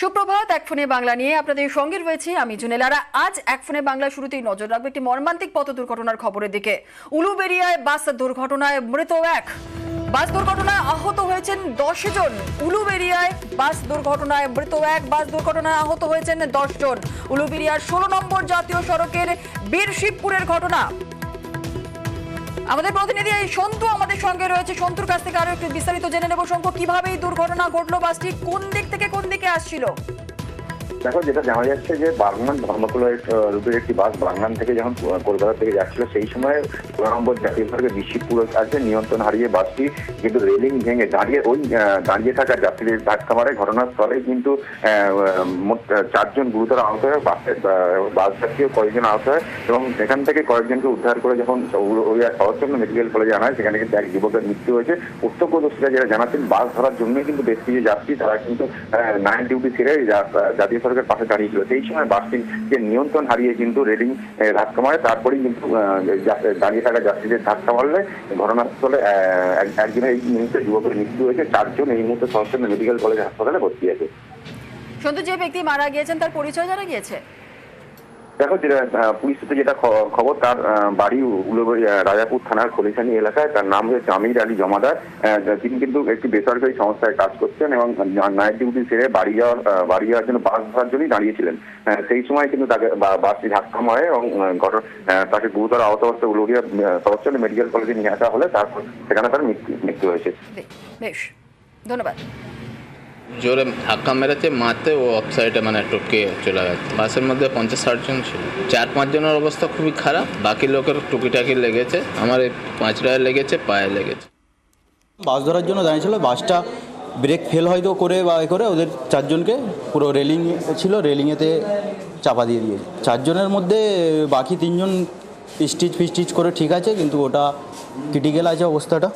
সুপ্রভাত। এক ফোনে বাংলা নিয়ে আপনাদের সঙ্গে রয়েছে আমি জুনেলারা। আজ এক ফোনে বাংলা শুরুতেই নজর রাখবো একটি মর্মান্তিক পথ দুর্ঘটনার খবরের দিকে। উলুবেড়িয়ায় বাস দুর্ঘটনায় মৃত এক, বাস দুর্ঘটনায় আহত হয়েছেন 10 জন। উলুবেড়িয়ায় বাস দুর্ঘটনায় মৃত এক, বাস দুর্ঘটনায় আহত হয়েছেন 10 জন। উলুবেড়িয়ার 16 নম্বর জাতীয় সড়কের বীরশিবপুরের ঘটনা। আমাদের প্রতিনিধি এই সন্তু আমাদের সঙ্গে রয়েছে। সন্তুর কাছ থেকে আরো একটু বিস্তারিত জেনে নেব। সন্তু, কিভাবে এই দুর্ঘটনা ঘটলো? বাসটি কোন দিক থেকে কোন দিকে আসছিল? দেখো, যেটা জানা যাচ্ছে যে বাগনান ধর্মতলা রুটের একটি বাস বাগনান থেকে যখন কলকাতা থেকে যাচ্ছিল, সেই সময় 16 নম্বর জাতীয় সড়কে বীরশিবপুর কাছে নিয়ন্ত্রণ হারিয়ে বাসটি কিন্তু রেলিং ভেঙে দাঁড়িয়ে থাকা যাত্রীদের ধাক্কা মারে। ঘটনাস্থলে কিন্তু মোট 4 জন গুরুতর আহত হয়, বাস যাত্রীও কয়েকজন আহত হয় এবং সেখান থেকে কয়েকজনকে উদ্ধার করে যখন শরৎচন্দ্র মেডিকেল কলেজে আনা হয়, সেখানে কিন্তু এক যুবকের মৃত্যু হয়েছে। প্রত্যক্ষদর্শীরা যারা জানাচ্ছেন, বাস ধরার জন্যই কিন্তু বেশ কিছু যাত্রী তারা কিন্তু নাইট ডিউটি ছেড়ে জাতীয় সড়কের পাশে দাঁড়িয়েছিল। সেই সময় বাসটি যে নিয়ন্ত্রণ হারিয়ে কিন্তু রেলিং ধাক্কা মারে, তারপরেই কিন্তু দাঁড়িয়ে থাকা যাত্রীদের ধাক্কা মারলে ঘটনাস্থলে একজনের এই মুহূর্তে যুবকের মৃত্যু হয়েছে। 4 জন এই মুহূর্তে শরৎচন্দ্র মেডিকেল কলেজ হাসপাতালে ভর্তি আছে। সন্তু, যে ব্যক্তি মারা গিয়েছেন তার পরিচয় জানা গিয়েছে? দেখো, পুলিশ সূত্রে যেটা খবর, তার বাড়ি রাজাপুর থানার খলিশানি এলাকায়। তার নাম হচ্ছে আমির আলী জমাদার। তিনি কিন্তু একটি বেসরকারি সংস্থায় কাজ করছেন এবং নাইট ডিউটি সেরে বাড়ি যাওয়ার জন্য বাস ধরার জন্যই দাঁড়িয়েছিলেন। সেই সময় কিন্তু তাকে বাসটি ধাক্কা মারে এবং তাকে গুরুতর আহত অবস্থায় উলুবেড়িয়া শরৎচন্দ্র মেডিকেল কলেজে নিয়ে আসা হলে তারপর সেখানে তার মৃত্যু হয়েছে। বেশ, ধন্যবাদ। জোরে ধাক্কা মেরেছে, মারতে ও অফ সাইডে মানে টপকে চলে গেছে। বাসের মধ্যে 50-60 জন ছিল। 4-5 জনের অবস্থা খুবই খারাপ, বাকি লোকের টুকিটাকি লেগেছে। আমার এই 5 রায়ে লেগেছে, পায়ে লেগেছে। বাস ধরার জন্য দাঁড়িয়েছিল, বাসটা ব্রেক ফেল হয়তো করে বা করে ওদের 4 জনকে পুরো রেলিং ছিল, রেলিংয়েতে চাপা দিয়ে দিয়েছে। 4 জনের মধ্যে বাকি 3 জন স্টিচ ফিস্টিচ করে ঠিক আছে, কিন্তু ওটা ক্রিটিক্যাল আছে অবস্থাটা।